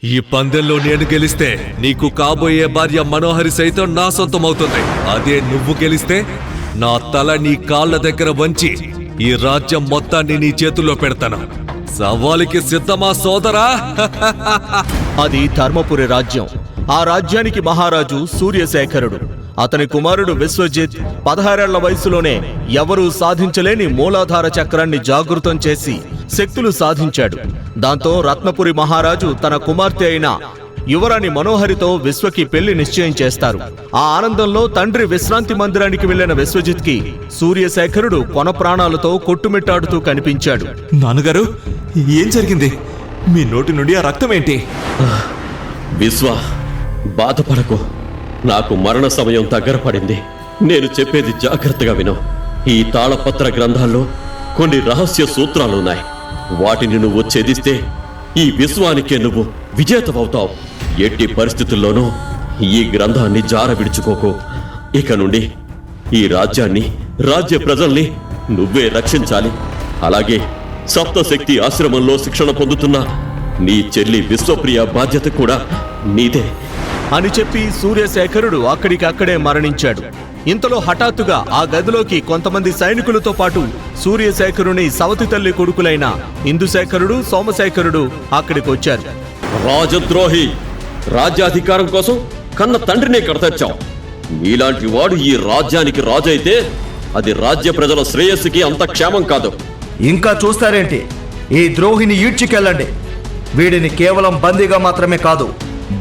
ఈ పందెంలో నేను గెలిస్తే నీకు కాబోయే భార్య మనోహరి సైతం నా సొంతమవుతుంది. అదే నువ్వు గెలిస్తే నా తల నీ కాళ్ళ దగ్గర వంచి ఈ రాజ్యం మొత్తాన్ని నీ చేతుల్లో పెడతాను. సవాలుకి సిద్ధమా సోదరా? అది ధర్మపురి రాజ్యం. ఆ రాజ్యానికి మహారాజు సూర్యశేఖరుడు. అతని కుమారుడు విశ్వజిత్ 16 ఏళ్ల వయసులోనే ఎవరూ సాధించలేని మూలాధార చక్రాన్ని జాగృతం చేసి శక్తులు సాధించాడు. దాంతో రత్నపురి మహారాజు తన కుమార్తె అయిన యువరాణి మనోహరితో విశ్వకి పెళ్లి నిశ్చయం చేస్తారు. ఆ ఆనందంలో తండ్రి విశ్రాంతి మందిరానికి వెళ్లిన విశ్వజిత్కి సూర్యశేఖరుడు కొన ప్రాణాలతో కొట్టుమిట్టాడుతూ కనిపించాడు. నాన్నగారు, ఏం జరిగింది? మీ నోటి నుండి ఆ రక్తం ఏంటి? విశ్వ, బాధపడకు. నాకు మరణ సమయం దగ్గర పడింది. నేను చెప్పేది జాగ్రత్తగా విను. ఈ తాళపత్ర గ్రంథాల్లో కొన్ని రహస్య సూత్రాలున్నాయి. వాటిని నువ్వు ఛేదిస్తే ఈ విశ్వానికే నువ్వు విజేతవవుతావు. ఎట్టి పరిస్థితుల్లోనూ ఈ గ్రంథాన్ని జార విడుచుకోకు. ఇక నుండి ఈ రాజ్యాన్ని, రాజ్య ప్రజల్ని నువ్వే రక్షించాలి. అలాగే సప్తశక్తి ఆశ్రమంలో శిక్షణ పొందుతున్న నీ చెల్లి విశ్వప్రియ బాధ్యత కూడా నీదే అని చెప్పి సూర్యశేఖరుడు అక్కడికక్కడే మరణించాడు. ఇంతలో హఠాత్తుగా ఆ గదిలోకి కొంతమంది సైనికులతో పాటు సూర్యశేఖరుని సవతి తల్లి కొడుకులైన ఇందుశేఖరుడు, సోమశేఖరుడు అక్కడికొచ్చారు. రాజద్రోహి! రాజ్యాధికారం కోసం కన్న తండ్రినే కడతచ్చావు. నీలాంటి వాడు ఈ రాజ్యానికి రాజు అయితే అది రాజ్య ప్రజల శ్రేయస్సుకి అంత క్షేమం కాదు. ఇంకా చూస్తారేంటి? ఈ ద్రోహిని ఈడ్చికెళ్ళండి. వీడిని కేవలం బందీగా మాత్రమే కాదు,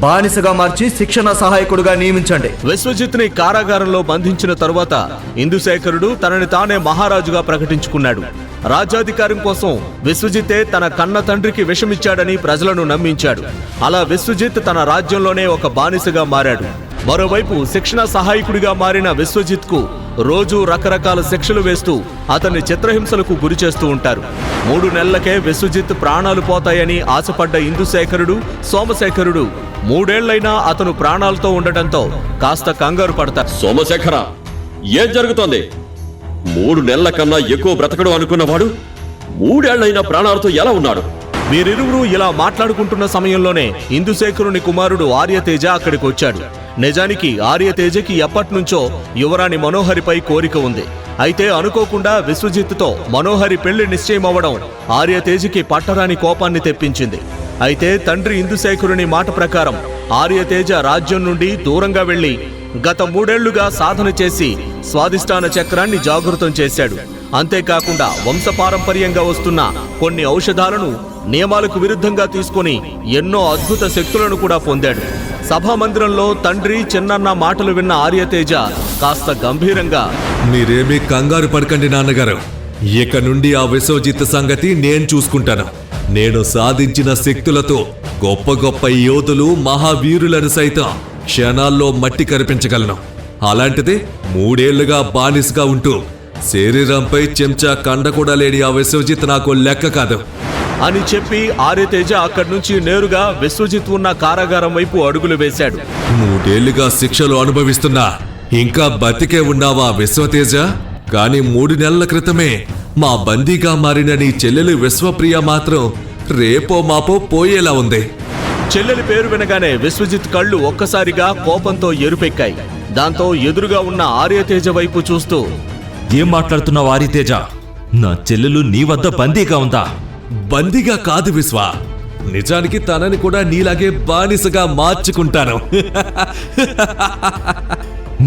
బానిసగా మార్చి శిక్షణ సహాయకుడుగా నియమించండి. విశ్వజిత్ని కారాగారంలో బంధించిన తరువాత ఇందుశేఖరుడు తనని తానే మహారాజుగా ప్రకటించుకున్నాడు. రాజ్యాధికారం కోసం విశ్వజిత్తే తన కన్న తండ్రికి విషమిచ్చాడని ప్రజలను నమ్మించాడు. అలా విశ్వజిత్ తన రాజ్యంలోనే ఒక బానిసగా మారాడు. మరోవైపు శిక్షణ సహాయకుడిగా మారిన విశ్వజిత్కు రోజు రకరకాల శిక్షలు వేస్తూ అతన్ని చిత్రహింసలకు గురి చేస్తూ ఉంటారు. 3 నెలలకే విశ్వజిత్ ప్రాణాలు పోతాయని ఆశపడ్డ ఇందుశేఖరుడు, సోమశేఖరుడు 3 ఏళ్లైనా అతను ప్రాణాలతో ఉండటంతో కాస్త కంగారు పడతారు. సోమశేఖర, ఏం జరుగుతోంది? 3 నెలల కన్నా ఎక్కువ బ్రతకడు అనుకున్నవాడు 3 ఏళ్లైనా ప్రాణాలతో ఎలా ఉన్నాడు? వీరిరువురు ఇలా మాట్లాడుకుంటున్న సమయంలోనే ఇందుశేఖరుని కుమారుడు ఆర్యతేజ అక్కడికి వచ్చాడు. నిజానికి ఆర్యతేజకి ఎప్పటినుంచో యువరాణి మనోహరిపై కోరిక ఉంది. అయితే అనుకోకుండా విశ్వజిత్తుతో మనోహరి పెళ్లి నిశ్చయమవ్వడం ఆర్యతేజకి పట్టరాని కోపాన్ని తెప్పించింది. అయితే తండ్రి ఇందుశేఖరుని మాట ప్రకారం ఆర్యతేజ రాజ్యం నుండి దూరంగా వెళ్లి గత 3 ఏళ్లుగా సాధన చేసి స్వాదిష్టాన చక్రాన్ని జాగృతం చేశాడు. అంతేకాకుండా వంశపారంపర్యంగా వస్తున్న కొన్ని ఔషధాలను నియమాలకు విరుద్ధంగా తీసుకొని ఎన్నో అద్భుత శక్తులను కూడా పొందాడు. సభామందిరంలో తండ్రి, చిన్నన్న మాటలు విన్న ఆర్యతేజ కాస్త గంభీరంగా, మీరేమీ కంగారు పడకండి నాన్నగారు. ఇక నుండి ఆ విశ్వజిత్ సంగతి నేను చూసుకుంటాను. నేను సాధించిన శక్తులతో గొప్ప గొప్ప యోధులు, మహావీరులను సైతం క్షణాల్లో మట్టి కరిపించగలను. అలాంటిది 3 ఏళ్లుగా బానిసగా ఉంటూ శరీరంపై చెంచా కండ కూడా లేని ఆ విశ్వజిత్ నాకు లెక్క కాదు అని చెప్పి ఆర్యతేజ అక్కడి నుంచి నేరుగా విశ్వజిత్ ఉన్న కారాగారం వైపు అడుగులు వేశాడు. 3 ఏళ్లుగా శిక్షలు అనుభవిస్తున్నా ఇంకా బతికే ఉన్నావా విశ్వతేజ? కానీ 3 నెలల క్రితమే మా బందీగా మారిన నీ చెల్లెలు విశ్వప్రియ మాత్రం రేపో మాపో పోయేలా ఉంది. చెల్లెలి పేరు వినగానే విశ్వజిత్ కళ్ళు ఒక్కసారిగా కోపంతో ఎరుపెక్కాయి. దాంతో ఎదురుగా ఉన్న ఆర్యతేజ వైపు చూస్తూ, ఏం మాట్లాడుతున్నావు ఆర్యతేజ? నా చెల్లెలు నీ వద్ద బందీగా ఉందా? బందీగా కాదు విశ్వ, నిజానికి తనని కూడా నీలాగే బానిసగా మార్చుకుంటాను.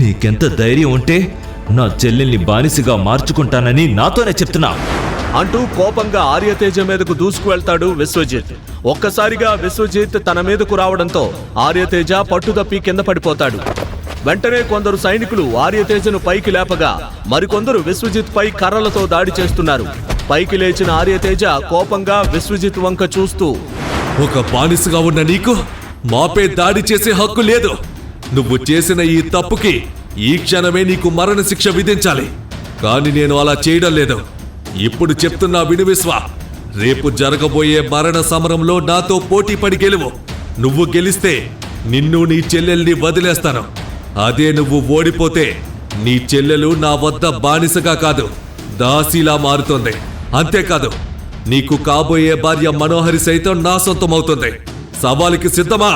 నీకెంత ధైర్యం ఉంటే నా చెల్లెల్ని బానిసగా మార్చుకుంటానని నాతోనే చెప్తున్నా అంటూ కోపంగా ఆర్యతేజ మీదకు దూసుకువెళ్తాడు విశ్వజిత్. ఒక్కసారిగా విశ్వజిత్ తన మీదకు రావడంతో ఆర్యతేజ పట్టుదప్పి కింద పడిపోతాడు. వెంటనే కొందరు సైనికులు ఆర్యతేజను పైకి లేపగా మరికొందరు విశ్వజిత్ పై కర్రలతో దాడి చేస్తున్నారు. పైకి లేచిన ఆర్యతేజ కోపంగా విశ్వజిత్ వంక చూస్తూ, ఒక బానిసగా ఉన్న నీకు మాపై దాడి చేసే హక్కు లేదు. నువ్వు చేసిన ఈ తప్పుకి ఈ క్షణమే నీకు మరణ శిక్ష విధించాలి. కానీ నేను అలా చేయడం లేదు. ఇప్పుడు చెప్తున్నా విను విశ్వ, రేపు జరగబోయే మరణ సమరంలో నాతో పోటీ పడి గెలువు. నువ్వు గెలిస్తే నిన్ను, నీ చెల్లెల్ని వదిలేస్తాను. అదే నువ్వు ఓడిపోతే నీ చెల్లెలు నా వద్ద బానిసగా కాదు, దాసీలా మారుతోంది. అంతేకాదు, నీకు కాబోయే భార్య మనోహరి సైతం నా సొంతమవుతుంది. సవాలుకి సిద్ధమా?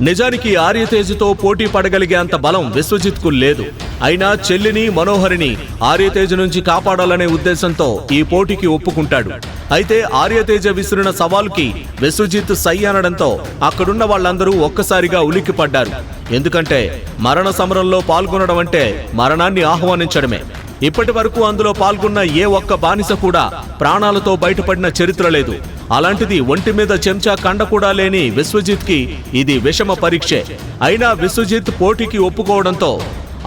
నిజానికి ఆర్యతేజతో పోటీ పడగలిగే అంత బలం విశ్వజిత్కు లేదు. అయినా చెల్లిని మనోహరిని ఆర్యతేజ నుంచి కాపాడాలనే ఉద్దేశంతో ఈ పోటీకి ఒప్పుకుంటాడు. అయితే ఆర్యతేజ విసిరిన సవాలుకి విశ్వజిత్ సై అనడంతో అక్కడున్న వాళ్ళందరూ ఒక్కసారిగా ఉలిక్కిపడ్డారు. ఎందుకంటే మరణ సమరంలో పాల్గొనడం అంటే మరణాన్ని ఆహ్వానించడమే. ఇప్పటి వరకు అందులో పాల్గొన్న ఏ ఒక్క బానిస కూడా ప్రాణాలతో బయటపడిన చరిత్ర లేదు. అలాంటిది ఒంటి మీద చెంచా కండ కూడా లేని విశ్వజిత్కి ఇది విషమ పరీక్షే. అయినా విశ్వజిత్ పోటీకి ఒప్పుకోవడంతో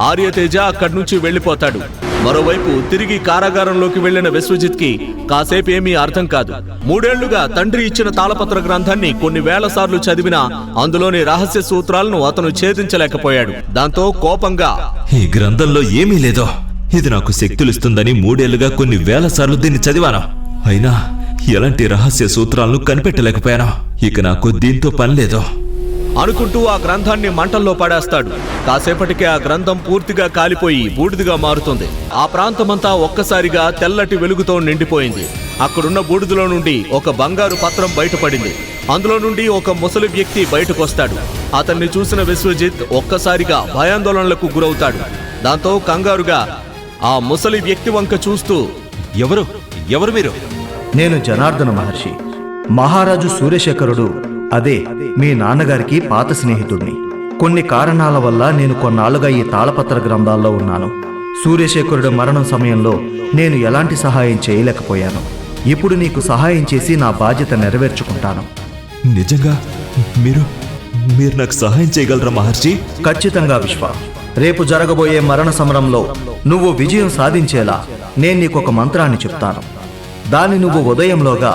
ఆర్యతేజ అక్కడి నుంచి వెళ్లిపోతాడు. మరోవైపు తిరిగి కారాగారంలోకి వెళ్లిన విశ్వజిత్కి కాసేపు ఏమీ అర్థం కాదు. 3 ఏళ్లుగా తండ్రి ఇచ్చిన తాళపత్ర గ్రంథాన్ని కొన్ని వేల సార్లు చదివినా అందులోని రహస్య సూత్రాలను అతను ఛేదించలేకపోయాడు. దాంతో కోపంగా, ఈ గ్రంథంలో ఏమీ లేదో, ఇది నాకు శక్తులిస్తుందని 3 ఏళ్లుగా కొన్ని వేల సార్లు దీన్ని చదివాను. అయినా ఎలాంటి రహస్య సూత్రాలను కనిపెట్టలేకపోయాను. ఇక నాకు దీంతో పని లేదు అనుకుంటూ ఆ గ్రంథాన్ని మంటల్లో పడేస్తాడు. కాసేపటికే ఆ గ్రంథం పూర్తిగా కాలిపోయి బూడిదగా మారుతుంది. ఆ ప్రాంతమంతా ఒక్కసారిగా తెల్లటి వెలుగుతో నిండిపోయింది. అక్కడున్న బూడిదలో నుండి ఒక బంగారు పత్రం బయటపడింది. అందులో నుండి ఒక ముసలి వ్యక్తి బయటకొస్తాడు. అతన్ని చూసిన విశ్వజిత్ ఒక్కసారిగా భయాందోళనలకు గురవుతాడు. దాంతో కంగారుగా ఆ ముసలి వ్యక్తి వంక చూస్తూ, ఎవరు మీరు? నేను జనార్దన మహర్షి, మహారాజు సూర్యశేఖరుడు, అదే మీ నాన్నగారికి పాత స్నేహితుడిని. కొన్ని కారణాల వల్ల నేను కొన్నాళ్లుగా ఈ తాళపత్ర గ్రంథాల్లో ఉన్నాను. సూర్యశేఖరుడు మరణం సమయంలో నేను ఎలాంటి సహాయం చేయలేకపోయాను. ఇప్పుడు నీకు సహాయం చేసి నా బాధ్యత నెరవేర్చుకుంటాను. నిజంగా మీరు నాకు సహాయం చేయగలరా మహర్షి? ఖచ్చితంగా విశ్వ. రేపు జరగబోయే మరణ సమరంలో నువ్వు విజయం సాధించేలా నేను నీకొక మంత్రాన్ని చెప్తాను. దాన్ని నువ్వు ఉదయంలోగా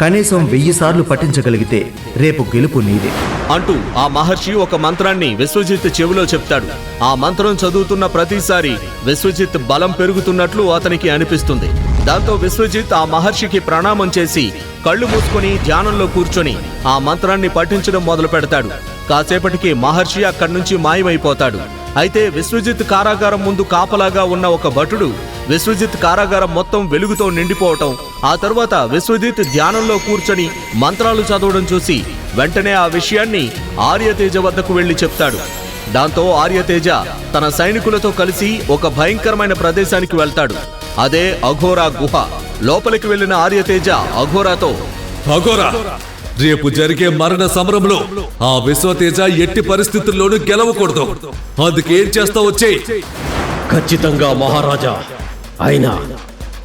కనీసం 1000 సార్లు పఠించగలిగితే రేపు గెలుపు నీదే అంటూ ఆ మహర్షి ఒక మంత్రాన్ని విశ్వజిత్ చెవిలో చెప్తాడు. ఆ మంత్రం చదువుతున్న ప్రతిసారి విశ్వజిత్ బలం పెరుగుతున్నట్లు అతనికి అనిపిస్తుంది. దాంతో విశ్వజిత్ ఆ మహర్షికి ప్రణామం చేసి కళ్ళు మూసుకొని ధ్యానంలో కూర్చొని ఆ మంత్రాన్ని పఠించడం మొదలు పెడతాడు. కాసేపటికి మహర్షి అక్కడి నుంచి మాయమైపోతాడు. అయితే విశ్వజిత్ కారాగారం ముందు కాపలాగా ఉన్న ఒక భటుడు విశ్వజిత్ కారాగారం మొత్తం వెలుగుతో నిండిపోవటం, ఆ తర్వాత విశ్వజిత్ ధ్యానంలో కూర్చొని మంత్రాలు చదవడం చూసి వెంటనే ఆ విషయాన్ని ఆర్యతేజ వద్దకు వెళ్లి చెప్తాడు. దాంతో ఆర్యతేజ తన సైనికులతో కలిసి ఒక భయంకరమైన ప్రదేశానికి వెళ్తాడు. అదే అఘోరా గుహ. లోపలికి వెళ్లిన ఆర్యతేజ అఘోరాతో, అఘోరా, రేపు జరిగే మరణ సమరంలో ఆ విశ్వతేజ ఎట్టి పరిస్థితుల్లోనూ గెలవకూడదు. అందుకేం చేస్తావు? వచ్చేయ్. ఖచ్చితంగా మహారాజా. అయినా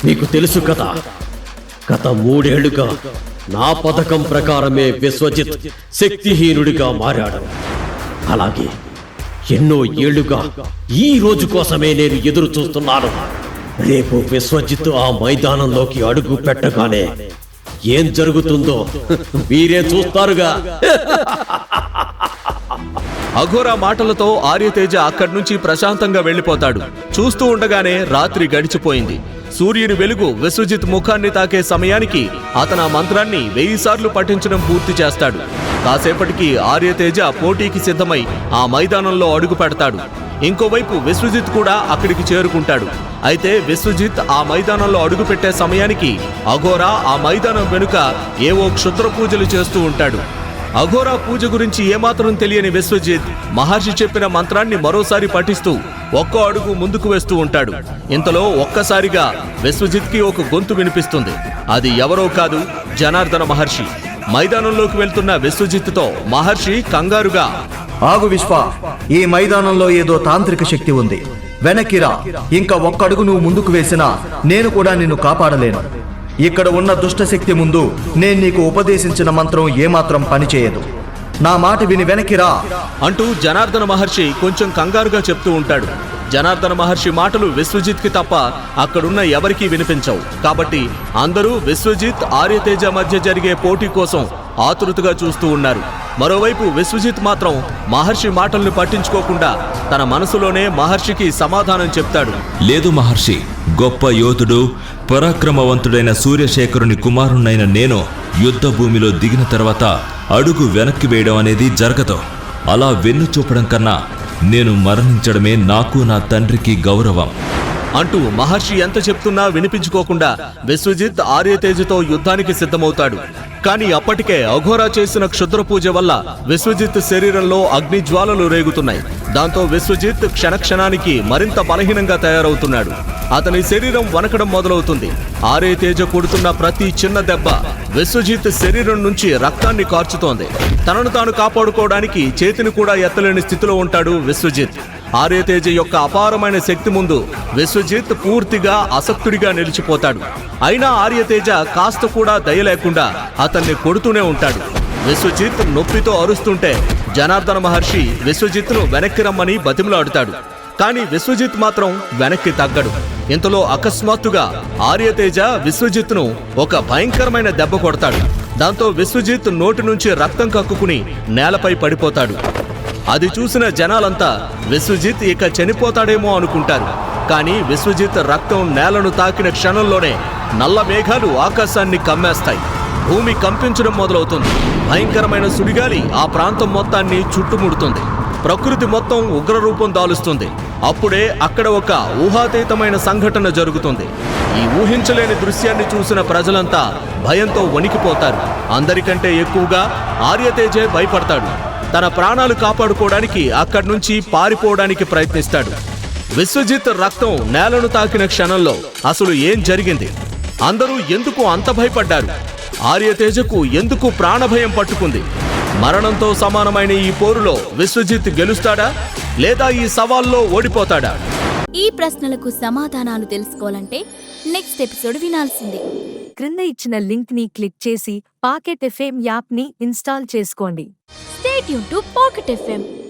మీకు తెలుసు కదా, గత 3 ఏళ్లుగా నా పథకం ప్రకారమే విశ్వజిత్ శక్తిహీనుడిగా మారాడు. అలాగే ఎన్నో ఏళ్లుగా ఈ రోజు కోసమే నేను ఎదురు చూస్తున్నాను. రేపు విశ్వజిత్ ఆ మైదానంలోకి అడుగు పెట్టగానే ఏం జరుగుతుందో మీరే చూస్తారుగా. అఘోరా మాటలతో ఆర్యతేజ అక్కడి నుంచి ప్రశాంతంగా వెళ్లిపోతాడు. చూస్తూ ఉండగానే రాత్రి గడిచిపోయింది. సూర్యుని వెలుగు విశ్వజిత్ ముఖాన్ని తాకే సమయానికి అతను ఆ మంత్రాన్ని 1000 సార్లు పఠించడం పూర్తి చేస్తాడు. కాసేపటికి ఆర్యతేజ పోటీకి సిద్ధమై ఆ మైదానంలో అడుగు పెడతాడు. ఇంకోవైపు విశ్వజిత్ కూడా అక్కడికి చేరుకుంటాడు. అయితే విశ్వజిత్ ఆ మైదానంలో అడుగు పెట్టే సమయానికి అఘోరా ఆ మైదానం వెనుక ఏవో క్షుద్ర పూజలు చేస్తూ ఉంటాడు. అఘోరా పూజ గురించి ఏమాత్రం తెలియని విశ్వజిత్ మహర్షి చెప్పిన మంత్రాన్ని మరోసారి పఠిస్తూ ఒక్కో అడుగు ముందుకు వేస్తూ ఉంటాడు. ఇంతలో ఒక్కసారిగా విశ్వజిత్కి ఒక గొంతు వినిపిస్తుంది. అది ఎవరో కాదు, జనార్దన మహర్షి. మైదానంలోకి వెళ్తున్న విశ్వజిత్తో మహర్షి కంగారుగా, ఆగు విశ్వ, ఈ మైదానంలో ఏదో తాంత్రిక శక్తి ఉంది. వెనక్కిరా. ఇంకా ఒక్క అడుగు నువ్వు ముందుకు వేసినా నేను కూడా నిన్ను కాపాడలేను. ఇక్కడ ఉన్న దుష్టశక్తి ముందు నేను నీకు ఉపదేశించిన మంత్రం ఏమాత్రం పనిచేయదు. నా మాట విని వెనక్కిరా అంటూ జనార్దన మహర్షి కొంచెం కంగారుగా చెప్తూ ఉంటాడు. జనార్దన మహర్షి మాటలు విశ్వజిత్కి తప్ప అక్కడున్న ఎవరికీ వినిపించవు. కాబట్టి అందరూ విశ్వజిత్ ఆర్యతేజ మధ్య జరిగే పోటీ కోసం ఆతృతగా చూస్తూ ఉన్నారు. మరోవైపు విశ్వజిత్ మాత్రం మహర్షి మాటల్ని పట్టించుకోకుండా తన మనసులోనే మహర్షికి సమాధానం చెప్తాడు. లేదు మహర్షి, గొప్ప యోధుడు పరాక్రమవంతుడైన సూర్యశేఖరుని కుమారుణ్ణైన నేను యుద్ధ భూమిలో దిగిన తర్వాత అడుగు వెనక్కి వేయడం అనేది జరగదు. అలా వెన్ను చూపడం కన్నా నేను మరణించడమే నాకు నా తండ్రికి గౌరవం. అంటూ మహర్షి ఎంత చెప్తున్నా వినిపించుకోకుండా విశ్వజిత్ ఆర్యతేజతో యుద్ధానికి సిద్ధమవుతాడు. కానీ అప్పటికే అఘోరా చేసిన క్షుద్ర పూజ వల్ల విశ్వజిత్ శరీరంలో అగ్నిజ్వాలలు రేగుతున్నాయి. దాంతో విశ్వజిత్ క్షణక్షణానికి మరింత బలహీనంగా తయారవుతున్నాడు. అతని శరీరం వణకడం మొదలవుతుంది. ఆర్యతేజ కొడుతున్న ప్రతి చిన్న దెబ్బ విశ్వజిత్ శరీరం నుంచి రక్తాన్ని కార్చుతోంది. తనను తాను కాపాడుకోవడానికి చేతిని కూడా ఎత్తలేని స్థితిలో ఉంటాడు విశ్వజిత్. ఆర్యతేజ యొక్క అపారమైన శక్తి ముందు విశ్వజిత్ పూర్తిగా అసక్తుడిగా నిలిచిపోతాడు. అయినా ఆర్యతేజ కాస్త కూడా దయ లేకుండా అతన్ని కొడుతూనే ఉంటాడు. విశ్వజిత్ నొప్పితో అరుస్తుంటే జనార్దన మహర్షి విశ్వజిత్ను వెనక్కి రమ్మని బతిమలాడుతాడు. కానీ విశ్వజిత్ మాత్రం వెనక్కి తగ్గడు. ఇంతలో అకస్మాత్తుగా ఆర్యతేజ విశ్వజిత్ను ఒక భయంకరమైన దెబ్బ కొడతాడు. దాంతో విశ్వజిత్ నోటి నుంచి రక్తం కక్కుకుని నేలపై పడిపోతాడు. అది చూసిన జనాలంతా విశ్వజిత్ ఇక చనిపోతాడేమో అనుకుంటారు. కానీ విశ్వజిత్ రక్తం నేలను తాకిన క్షణంలోనే నల్ల మేఘాలు ఆకాశాన్ని కమ్మేస్తాయి. భూమి కంపించడం మొదలవుతుంది. భయంకరమైన సుడిగాలి ఆ ప్రాంతం మొత్తాన్ని చుట్టుముడుతుంది. ప్రకృతి మొత్తం ఉగ్రరూపం దాలుస్తుంది. అప్పుడే అక్కడ ఒక ఊహాతీతమైన సంఘటన జరుగుతుంది. ఈ ఊహించలేని దృశ్యాన్ని చూసిన ప్రజలంతా భయంతో వణికిపోతారు. అందరికంటే ఎక్కువగా ఆర్యతేజే భయపడతాడు. తన ప్రాణాలు కాపాడుకోవడానికి అక్కడి నుంచి పారిపోవడానికి ప్రయత్నిస్తాడు. విశ్వజిత్ రక్తం నేలను తాకిన క్షణంలో అసలు ఏం జరిగింది? అందరూ ఎందుకు అంత భయపడ్డారు? ఆర్యతేజకు ఎందుకు ప్రాణభయం పట్టుకుంది? మరణంతో సమానమైన ఈ పోరులో విశ్వజిత్ గెలుస్తాడా లేదా ఈ సవాల్లో ఓడిపోతాడా? ఈ ప్రశ్నలకు సమాధానాలు తెలుసుకోవాలంటే నెక్స్ట్ ఎపిసోడ్ వినాల్సిందే. క్రింద ఇచ్చిన లింక్ ని క్లిక్ చేసి పాకెట్ ఎఫ్ఎం యాప్ ని ఇన్స్టాల్ చేసుకోండి. Stay tuned to Pocket FM.